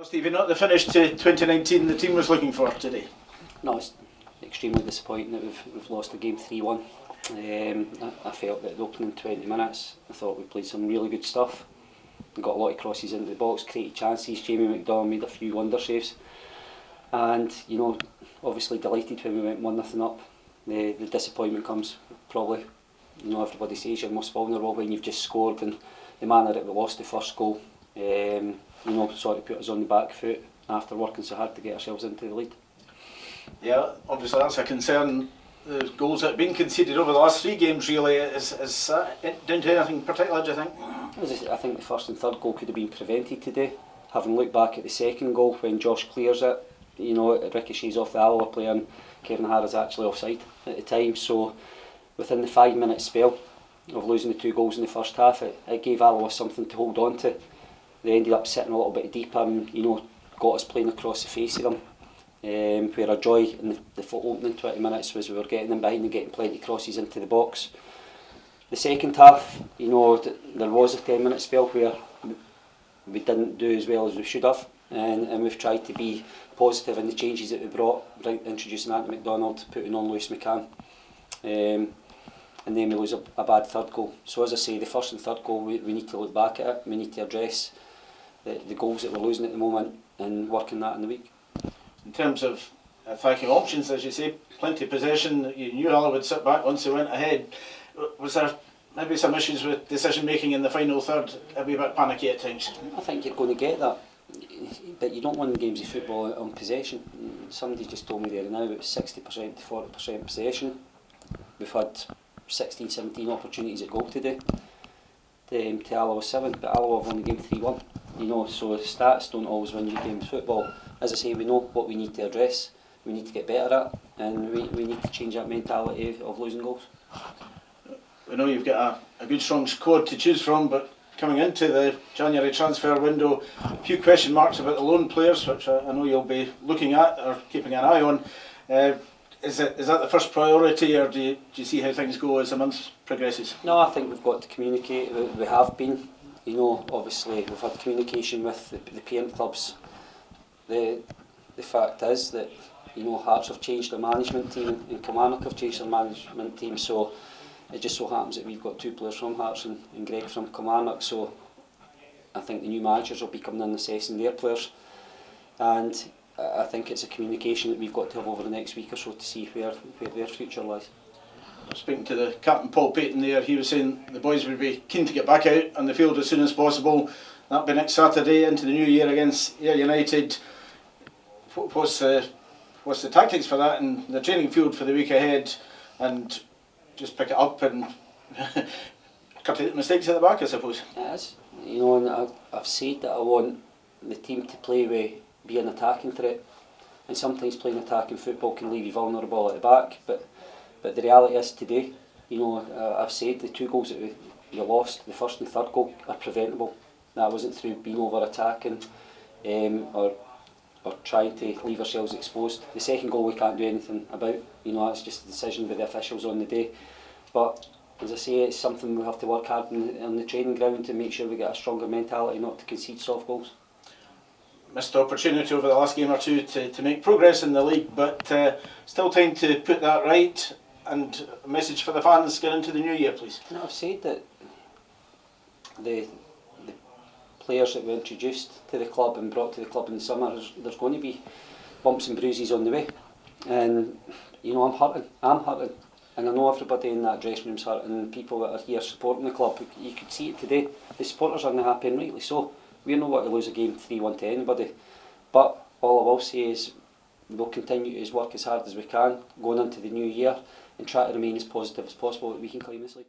Well, Stevie, not the finish to 2019 the team was looking for today. No, it's extremely disappointing that we've lost the game 3-1. I felt that the opening 20 minutes, I thought we played some really good stuff. We got a lot of crosses into the box, created chances. Jamie McDonald made a few wonder saves. And, obviously delighted when we went 1-0 up. The disappointment comes probably, everybody says you're most vulnerable when you've just scored, and the manner that we lost the first goal, sort of put us on the back foot after working so hard to get ourselves into the lead. Yeah, obviously that's a concern. The goals that have been conceded over the last 3 games, really, is that down to anything particular, do you think? I think the first and third goal could have been prevented today. Having looked back at the second goal, when Josh clears it, it ricochets off the Alloa player, and Kevin Harris actually offside at the time. So within the 5-minute spell of losing the 2 goals in the first half, it gave Alloa something to hold on to. They ended up sitting a little bit deeper and got us playing across the face of them. Where our joy in the opening 20 minutes was we were getting them behind and getting plenty of crosses into the box. The second half, there was a 10-minute spell where we didn't do as well as we should have, and we've tried to be positive in the changes that we brought, introducing Anthony McDonald, putting on Lewis McCann, and then we lose a bad third goal. So as I say, the first and third goal, we need to look back at it, we need to address the goals that we're losing at the moment and work on that in the week. In terms of attacking options, as you say, plenty of possession. You knew Alloa would sit back once they went ahead. Was there maybe some issues with decision making in the final third, a wee bit panicky at times? I think you're going to get that, but you don't win games of football on possession. Somebody just told me there now it was 60% to 40% possession. We've had 16, 17 opportunities at goal today. To Alloa 7, but Alloa have won the game 3-1. So stats don't always win you games of football. As I say, we know what we need to address, we need to get better at, and we need to change that mentality of losing goals. We know you've got a good strong squad to choose from, but coming into the January transfer window, a few question marks about the loan players, which I know you'll be looking at or keeping an eye on. Is that the first priority, or do you see how things go as the month progresses? No, I think we've got to communicate. We have been. Obviously we've had communication with the parent clubs. The fact is that Hearts have changed their management team and Kilmarnock have changed their management team, so it just so happens that we've got 2 players from Hearts and Greg from Kilmarnock, so I think the new managers will be coming in and assessing their players, and I think it's a communication that we've got to have over the next week or so to see where their future lies. Speaking to the captain Paul Payton there, he was saying the boys would be keen to get back out on the field as soon as possible. That'll be next Saturday into the new year against Ayr United. What's the tactics for that and the training field for the week ahead, and just pick it up and cut out the mistakes at the back, I suppose? Yes, and I've said that I want the team to be an attacking threat, and sometimes playing attacking football can leave you vulnerable at the back, but the reality is today, I've said the 2 goals that we lost, the first and third goal, are preventable. That wasn't through being over attacking or trying to leave ourselves exposed. The second goal we can't do anything about, that's just a decision by the officials on the day. But as I say, it's something we have to work hard on the training ground to make sure we get a stronger mentality not to concede soft goals. Missed opportunity over the last game or 2 to make progress in the league, but still time to put that right. And a message for the fans going into the new year, please. I've said that the players that we introduced to the club and brought to the club in the summer, there's going to be bumps and bruises on the way, and I'm hurting, and I know everybody in that dressing room's hurting, and people that are here supporting the club, you could see it today. The supporters aren't happy, and rightly so. We don't want to lose a game 3-1 to anybody, but all I will say is we'll continue to work as hard as we can going into the new year and try to remain as positive as possible that we can claim this league.